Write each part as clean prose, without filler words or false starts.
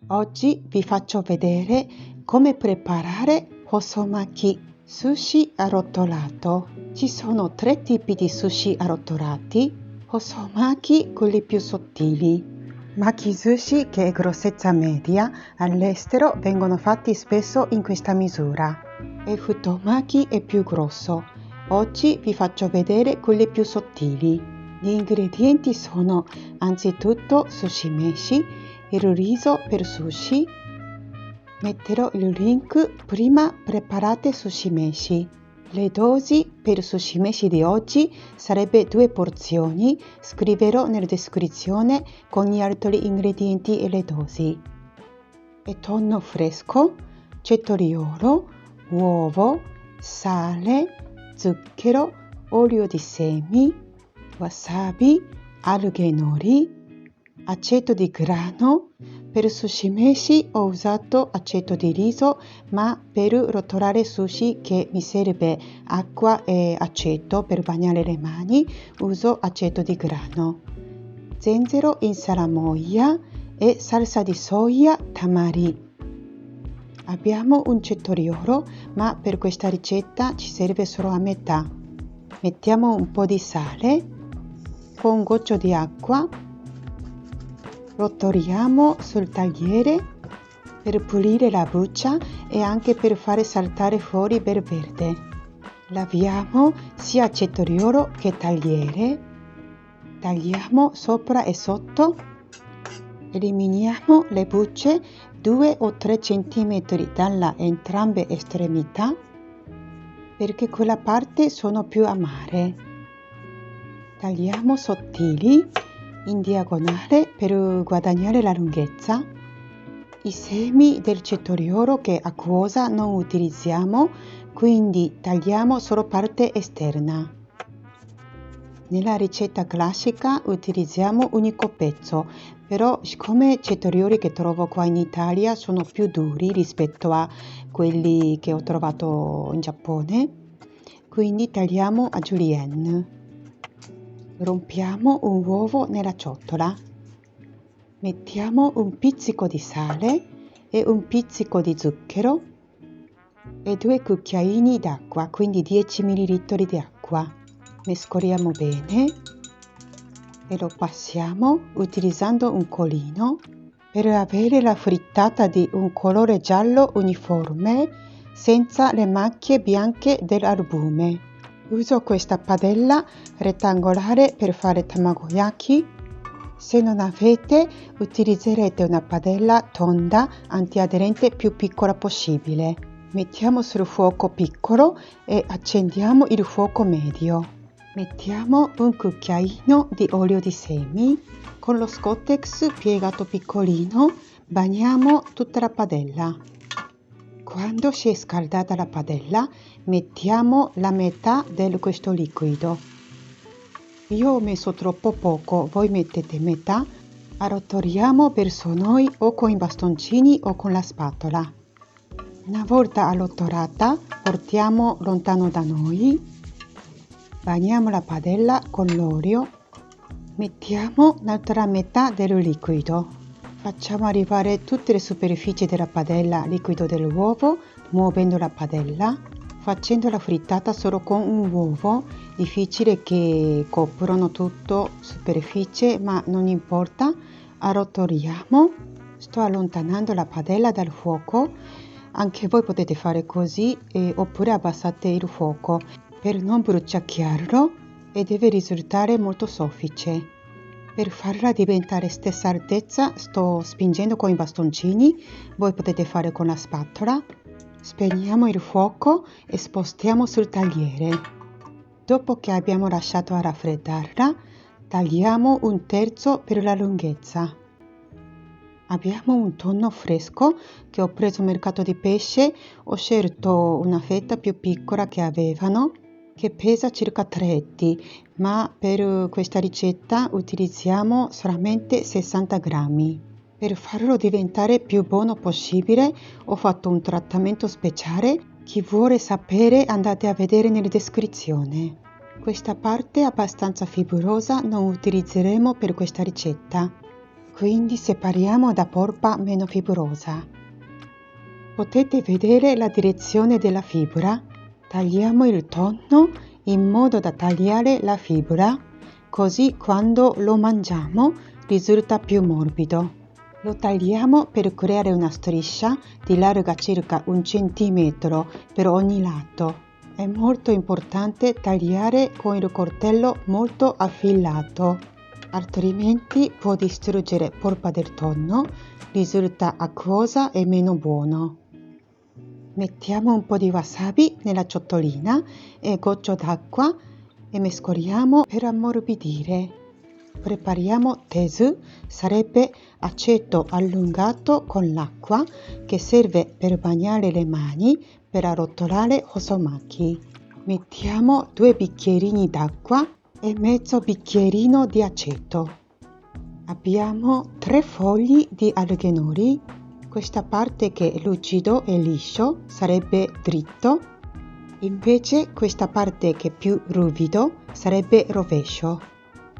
Oggi vi faccio vedere come preparare Hosomaki, sushi arrotolato. Ci sono 3 tipi di sushi arrotolati: Hosomaki, quelli più sottili, Maki sushi, che è grossezza media, all'estero vengono fatti spesso in questa misura, e Futomaki è più grosso. Oggi vi faccio vedere quelli più sottili. Gli ingredienti sono anzitutto sushi meshi, il riso per sushi. Metterò il link. Prima preparate sushi meshi. Le dosi per sushi meshi di oggi sarebbe 2 porzioni. Scriverò nella descrizione con gli altri ingredienti e le dosi. E tonno fresco, cetoriolo, uovo, sale, zucchero, olio di semi, wasabi, alghe nori, aceto di grano. Per sushi meshi ho usato aceto di riso, ma per rotolare sushi che mi serve acqua e aceto per bagnare le mani uso aceto di grano. Zenzero in salamoia e salsa di soia tamari. Abbiamo un cetoriolo, ma per questa ricetta ci serve solo a metà. Mettiamo un po' di sale con un goccio di acqua. Rotoliamo sul tagliere per pulire la buccia e anche per fare saltare fuori il verde. Laviamo sia cetoriolo che tagliere. Tagliamo sopra e sotto. Eliminiamo le bucce 2 o 3 cm dalla entrambe estremità, perché quella parte sono più amare. Tagliamo sottili in diagonale per guadagnare la lunghezza. I semi del cetoriolo che acquosa non utilizziamo, quindi tagliamo solo parte esterna. Nella ricetta classica utilizziamo un unico pezzo, però siccome i cetorioli che trovo qua in Italia sono più duri rispetto a quelli che ho trovato in Giappone, quindi tagliamo a julienne. Rompiamo un uovo nella ciotola. Mettiamo un pizzico di sale e un pizzico di zucchero e 2 cucchiaini d'acqua, quindi 10 ml di acqua. Mescoliamo bene e lo passiamo utilizzando un colino per avere la frittata di un colore giallo uniforme senza le macchie bianche dell'albume. Uso questa padella rettangolare per fare tamagoyaki. Se non avete, utilizzerete una padella tonda antiaderente più piccola possibile. Mettiamo sul fuoco piccolo e accendiamo il fuoco medio. Mettiamo un cucchiaino di olio di semi. Con lo Scottex piegato piccolino bagniamo tutta la padella. Quando si è scaldata la padella, mettiamo la metà di questo liquido. Io ho messo troppo poco, voi mettete metà. Arrotoliamo verso noi o con i bastoncini o con la spatola. Una volta arrotolata, portiamo lontano da noi. Bagniamo la padella con l'olio. Mettiamo l'altra metà del liquido. Facciamo arrivare tutte le superfici della padella al liquido dell'uovo, muovendo la padella, facendo la frittata solo con un uovo. Difficile che coprono tutto superficie, ma non importa. Arrotoliamo. Sto allontanando la padella dal fuoco. Anche voi potete fare così oppure abbassate il fuoco per non bruciacchiarlo e deve risultare molto soffice. Per farla diventare stessa altezza sto spingendo con i bastoncini, voi potete fare con la spatola. Spegniamo il fuoco e spostiamo sul tagliere. Dopo che abbiamo lasciato raffreddarla, tagliamo 1/3 per la lunghezza. Abbiamo un tonno fresco che ho preso al mercato di pesce, ho scelto una fetta più piccola che avevano, che pesa circa 3 etti, ma per questa ricetta utilizziamo solamente 60 grammi. Per farlo diventare più buono possibile ho fatto un trattamento speciale. Chi vuole sapere andate a vedere nella descrizione. Questa parte abbastanza fibrosa non utilizzeremo per questa ricetta. quindi separiamo da polpa meno fibrosa. Potete vedere la direzione della fibra? Tagliamo il tonno in modo da tagliare la fibra, così quando lo mangiamo risulta più morbido. Lo tagliamo per creare una striscia di larga circa 1 centimetro per ogni lato. È molto importante tagliare con il coltello molto affilato, altrimenti può distruggere polpa del tonno, risulta acquosa e meno buono. Mettiamo un po' di wasabi nella ciotolina e goccio d'acqua e mescoliamo per ammorbidire. Prepariamo tezu, sarebbe aceto allungato con l'acqua che serve per bagnare le mani per arrotolare hosomaki. Mettiamo 2 bicchierini d'acqua e mezzo bicchierino di aceto. Abbiamo 3 fogli di alghe nori. Questa parte che è lucido e liscio sarebbe dritto, invece questa parte che è più ruvido sarebbe rovescio.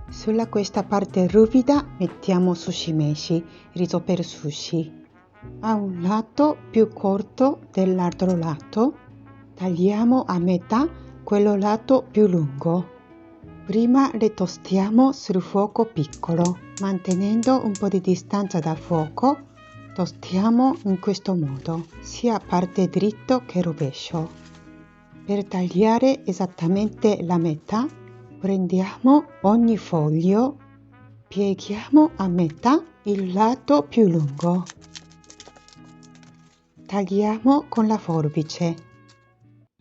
Sulla questa parte ruvida mettiamo sushi meshi, riso per sushi. A un lato più corto dell'altro lato, tagliamo a metà quello lato più lungo. Prima le tostiamo sul fuoco piccolo, mantenendo un po' di distanza dal fuoco. Tostiamo in questo modo, sia parte dritto che rovescio. Per tagliare esattamente la metà, prendiamo ogni foglio, pieghiamo a metà il lato più lungo. Tagliamo con la forbice.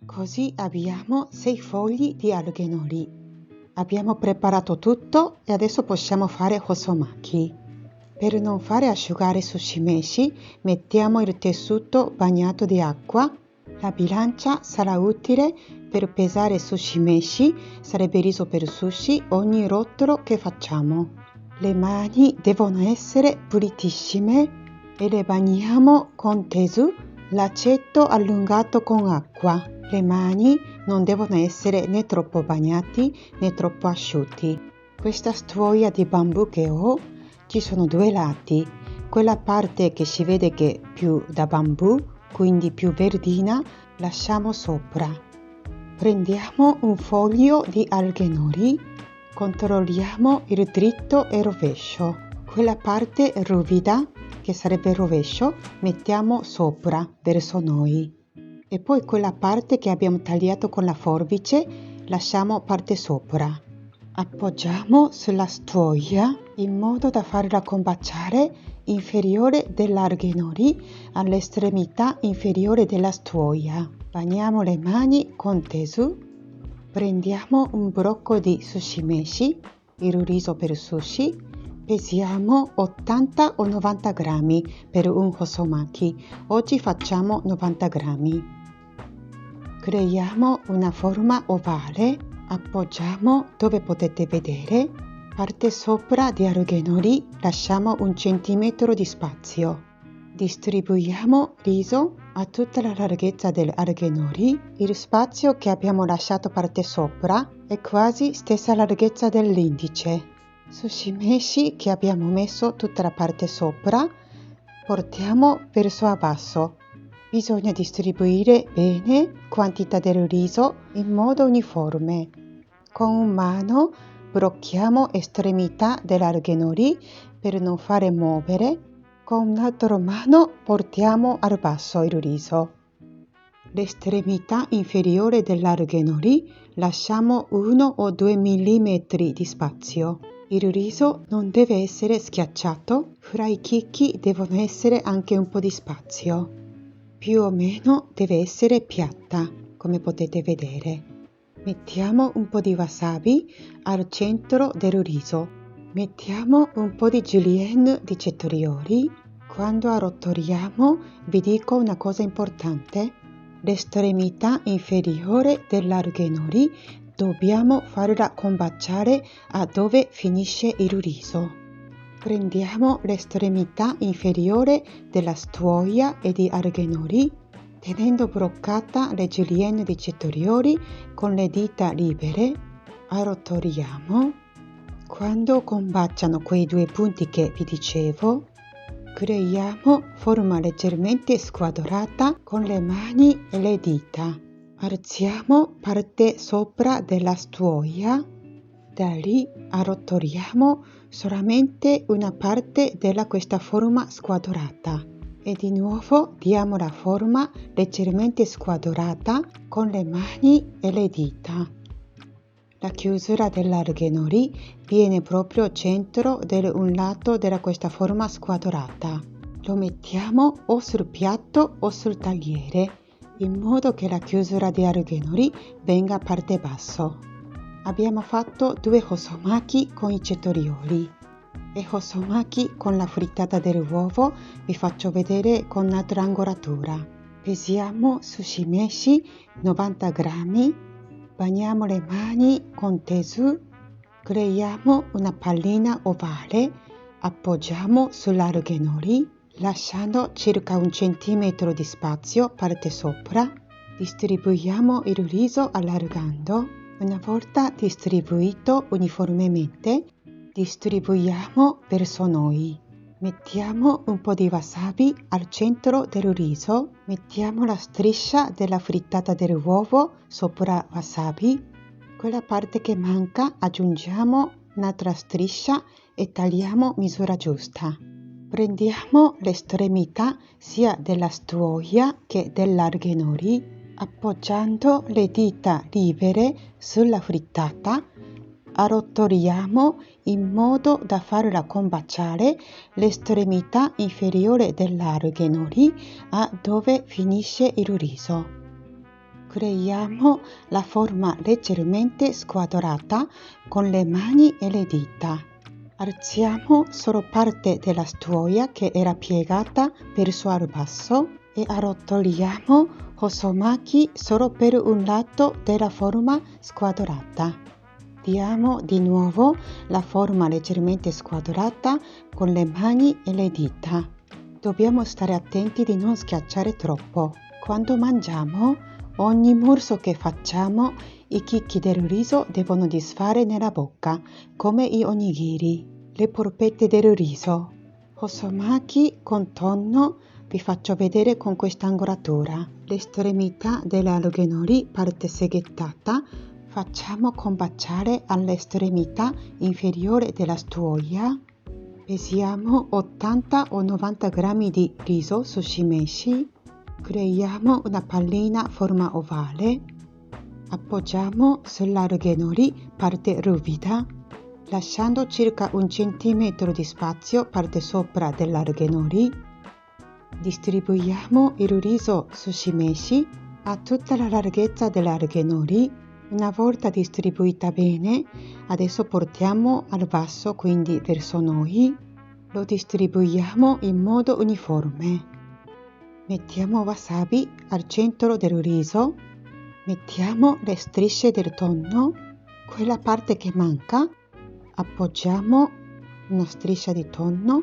Così abbiamo 6 fogli di alghe nori. Abbiamo preparato tutto e adesso possiamo fare hosomaki. Per non fare asciugare sushi meshi, mettiamo il tessuto bagnato di acqua. La bilancia sarà utile per pesare sushi meshi, sarebbe riso per sushi, ogni rotolo che facciamo. Le mani devono essere pulitissime e le bagniamo con tezu, l'aceto allungato con acqua. Le mani non devono essere né troppo bagnati né troppo asciutti. Questa stuoia di bambù che ho, ci sono 2 lati, quella parte che si vede che è più da bambù, quindi più verdina, lasciamo sopra. Prendiamo un foglio di alghe nori, controlliamo il dritto e rovescio. Quella parte ruvida, che sarebbe rovescio, mettiamo sopra, verso noi. E poi quella parte che abbiamo tagliato con la forbice, lasciamo parte sopra. Appoggiamo sulla stuoia in modo da farla combaciare inferiore dell'alghe nori all'estremità inferiore della stuoia. Bagniamo le mani con tezu. Prendiamo un brocco di sushi meshi, il riso per sushi. Pesiamo 80 o 90 grammi per un hosomaki. Oggi facciamo 90 grammi. Creiamo una forma ovale. Appoggiamo dove potete vedere, parte sopra di alghe nori lasciamo 1 centimetro di spazio. Distribuiamo riso a tutta la larghezza delle alghe nori. Il spazio che abbiamo lasciato parte sopra è quasi stessa larghezza dell'indice. Sushi meshi che abbiamo messo tutta la parte sopra, portiamo verso a basso. Bisogna distribuire bene quantità del riso in modo uniforme. Con una mano blocchiamo estremità dell'alghe nori per non fare muovere. Con un'altra mano portiamo al basso il riso. L'estremità inferiore dell'alghe nori lasciamo 1 o 2 mm di spazio. Il riso non deve essere schiacciato, fra i chicchi devono essere anche un po' di spazio. Più o meno deve essere piatta, come potete vedere. Mettiamo un po' di wasabi al centro del riso. Mettiamo un po' di julienne di cetrioli. Quando arrotoliamo vi dico una cosa importante. L'estremità inferiore dell'alghe nori dobbiamo farla combaciare a dove finisce il riso. Prendiamo l'estremità inferiore della stuoia e di alghe nori, tenendo bloccata le julienne di cetrioli con le dita libere, arrotoliamo, Quando combaciano quei due punti che vi dicevo, creiamo forma leggermente squadrata con le mani e le dita. Alziamo parte sopra della stuoia, da lì arrotoliamo solamente una parte della questa forma squadrata e di nuovo diamo la forma leggermente squadrata con le mani e le dita. La chiusura dell'argenori viene proprio al centro di un lato della questa forma squadrata. Lo mettiamo o sul piatto o sul tagliere, in modo che la chiusura di argenori venga a parte basso. Abbiamo fatto 2 hosomaki con i cetorioli e hosomaki con la frittata dell'uovo vi faccio vedere con un'altra angolatura. Pesiamo sushi meshi 90 grammi, bagniamo le mani con tesu, creiamo una pallina ovale, appoggiamo sull'argenori, lasciando circa 1 centimetro di spazio parte sopra, distribuiamo il riso allargando. Una volta distribuito uniformemente, distribuiamo verso noi. Mettiamo un po' di wasabi al centro del riso, mettiamo la striscia della frittata dell'uovo sopra wasabi, quella parte che manca aggiungiamo un'altra striscia e tagliamo misura giusta. Prendiamo l'estremità sia della stuoia che dell'argenori, appoggiando le dita libere sulla frittata, arrotoliamo in modo da farla combaciare l'estremità inferiore dell'argenori a dove finisce il riso. Creiamo la forma leggermente squadrata con le mani e le dita. Alziamo solo parte della stuoia che era piegata verso il basso e arrotoliamo hosomaki solo per un lato della forma squadrata. Diamo di nuovo la forma leggermente squadrata con le mani e le dita. Dobbiamo stare attenti di non schiacciare troppo. Quando mangiamo, ogni morso che facciamo, i chicchi del riso devono disfare nella bocca, come gli onigiri, le polpette del riso. Hosomaki con tonno vi faccio vedere con questa angolatura. L'estremità dell'argenori parte seghettata facciamo combaciare all'estremità inferiore della stuoia. Pesiamo 80 o 90 grammi di riso sushi meshi. Creiamo una pallina a forma ovale. Appoggiamo sull'argenori parte ruvida, lasciando circa 1 centimetro di spazio parte sopra dell'argenori. Distribuiamo il riso sushi meshi a tutta la larghezza dell'argenori. Una volta distribuita bene, adesso portiamo al basso, quindi verso noi. Lo distribuiamo in modo uniforme. Mettiamo wasabi al centro del riso. Mettiamo le strisce del tonno. Quella parte che manca, appoggiamo una striscia di tonno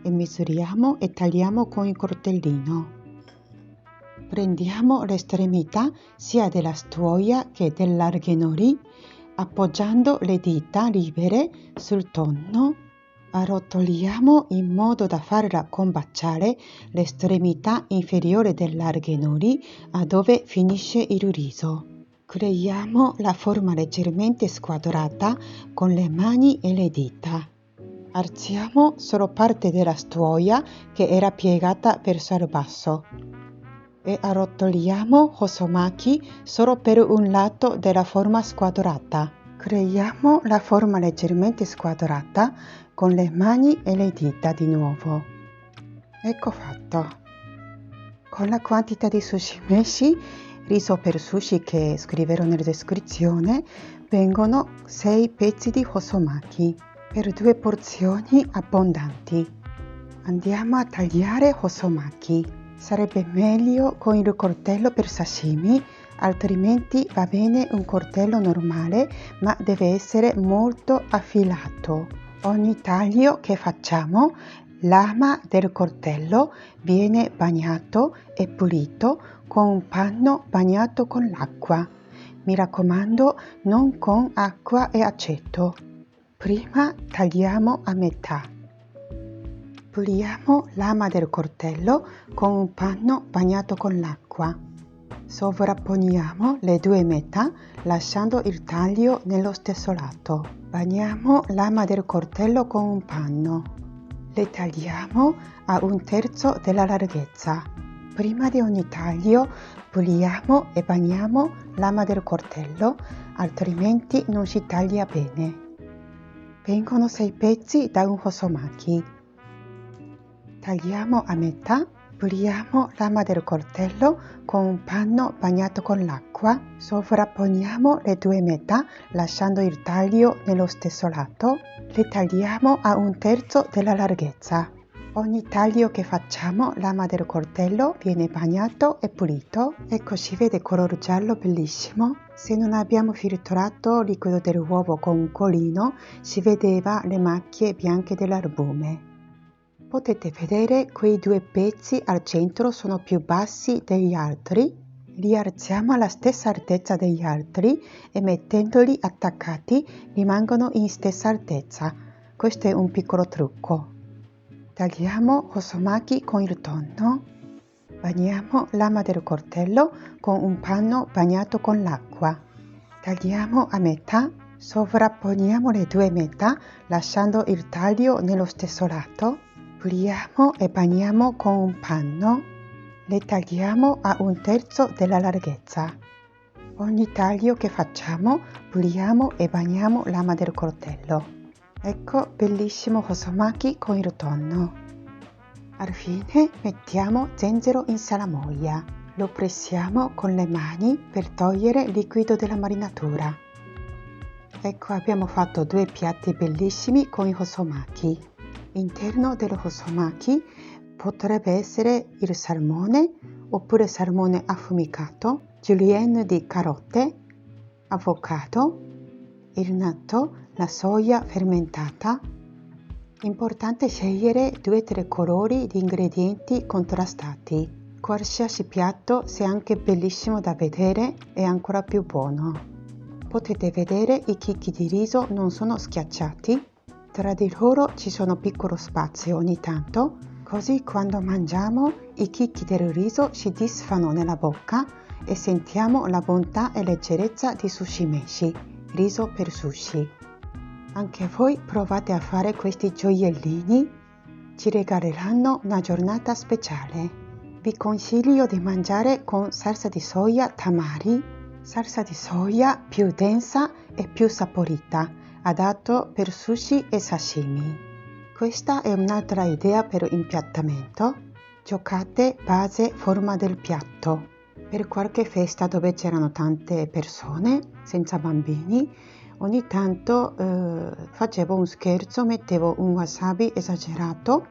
e misuriamo e tagliamo con il coltellino. Prendiamo l'estremità sia della stuoia che dell'argenori, appoggiando le dita libere sul tonno, arrotoliamo in modo da farla combaciare l'estremità inferiore dell'argenori a dove finisce il riso. Creiamo la forma leggermente squadrata con le mani e le dita. Alziamo solo parte della stuoia che era piegata verso il basso e arrotoliamo hosomaki solo per un lato della forma squadrata. Creiamo la forma leggermente squadrata con le mani e le dita di nuovo. Ecco fatto. Con la quantità di sushi meshi, riso per sushi che scriverò nella descrizione, vengono 6 pezzi di hosomaki per 2 porzioni abbondanti. Andiamo a tagliare hosomaki. Sarebbe meglio con il coltello per sashimi, altrimenti va bene un coltello normale, ma deve essere molto affilato. Ogni taglio che facciamo, l'ama del coltello viene bagnato e pulito con un panno bagnato con l'acqua. Mi raccomando, non con acqua e aceto. Prima tagliamo a metà. Puliamo lama del coltello con un panno bagnato con l'acqua. Sovrapponiamo le due metà lasciando il taglio nello stesso lato. Bagniamo lama del coltello con un panno. Le tagliamo a 1/3 della larghezza. Prima di ogni taglio puliamo e bagniamo lama del coltello, altrimenti non si taglia bene. Vengono 6 pezzi da un hosomaki. Tagliamo a metà, puliamo lama del coltello con un panno bagnato con l'acqua, sovrapponiamo le due metà lasciando il taglio nello stesso lato, le tagliamo a 1/3 della larghezza. Ogni taglio che facciamo, lama del coltello viene bagnato e pulito. Ecco, si vede color giallo bellissimo. Se non abbiamo filtrato il liquido dell'uovo con un colino, si vedeva le macchie bianche dell'albume. Potete vedere quei due pezzi al centro sono più bassi degli altri. Li alziamo alla stessa altezza degli altri e mettendoli attaccati rimangono in stessa altezza. Questo è un piccolo trucco. Tagliamo hosomaki con il tonno. Bagniamo lama del coltello con un panno bagnato con l'acqua. Tagliamo a metà, sovrapponiamo le due metà lasciando il taglio nello stesso lato. Puliamo e bagniamo con un panno. Le tagliamo a 1/3 della larghezza. Ogni taglio che facciamo, puliamo e bagniamo lama del coltello. Ecco, bellissimo hosomaki con il tonno. Al fine mettiamo zenzero in salamoia. Lo pressiamo con le mani per togliere il liquido della marinatura. Ecco, abbiamo fatto 2 piatti bellissimi con i hosomaki. Interno dello hosomaki potrebbe essere il salmone oppure salmone affumicato, julienne di carote, avocado, il natto, la soia fermentata. Importante scegliere 2-3 colori di ingredienti contrastati. Qualsiasi piatto, se anche bellissimo da vedere, è ancora più buono. Potete vedere i chicchi di riso non sono schiacciati. Tra di loro ci sono piccolo spazio ogni tanto, così quando mangiamo i chicchi del riso si disfano nella bocca e sentiamo la bontà e leggerezza di sushi meshi, riso per sushi. Anche voi provate a fare questi gioiellini, ci regaleranno una giornata speciale. Vi consiglio di mangiare con salsa di soia tamari, salsa di soia più densa e più saporita, adatto per sushi e sashimi. Questa è un'altra idea per impiattamento. Giocate base forma del piatto. Per qualche festa dove c'erano tante persone, senza bambini, ogni tanto facevo un scherzo, mettevo un wasabi esagerato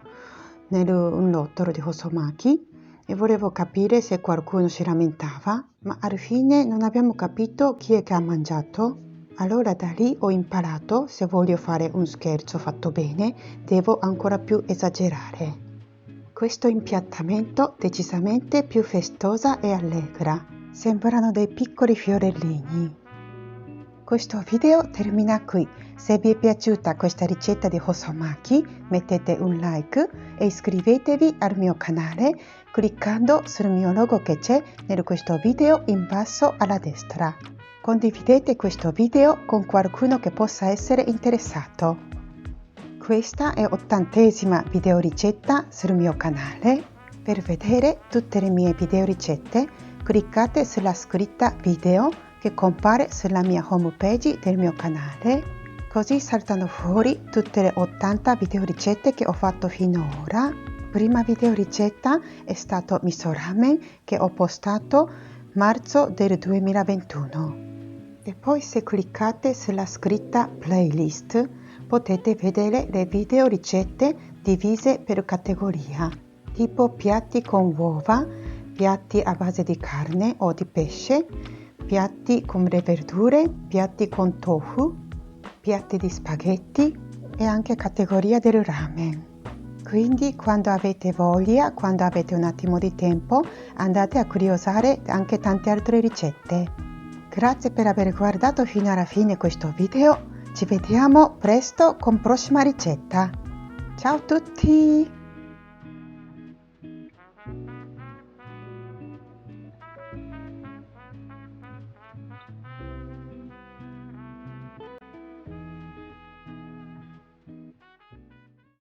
un lottolo di hosomaki e volevo capire se qualcuno si lamentava, ma alla fine non abbiamo capito chi è che ha mangiato. Allora da lì ho imparato, se voglio fare un scherzo fatto bene, devo ancora più esagerare. Questo impiattamento decisamente più festosa e allegra. Sembrano dei piccoli fiorellini. Questo video termina qui. Se vi è piaciuta questa ricetta di hosomaki, mettete un like e iscrivetevi al mio canale cliccando sul mio logo che c'è in questo video in basso alla destra. Condividete questo video con qualcuno che possa essere interessato. Questa è 80ª videoricetta sul mio canale. Per vedere tutte le mie videoricette, cliccate sulla scritta video che compare sulla mia homepage del mio canale, così saltano fuori tutte le 80 videoricette che ho fatto finora. Prima videoricetta è stato miso ramen che ho postato marzo del 2021. E poi se cliccate sulla scritta playlist potete vedere le videoricette divise per categoria, tipo piatti con uova, piatti a base di carne o di pesce, piatti con le verdure, piatti con tofu, piatti di spaghetti e anche categoria del ramen. Quindi quando avete voglia, quando avete un attimo di tempo, andate a curiosare anche tante altre ricette. Grazie per aver guardato fino alla fine questo video Ci vediamo presto con prossima ricetta. Ciao a tutti!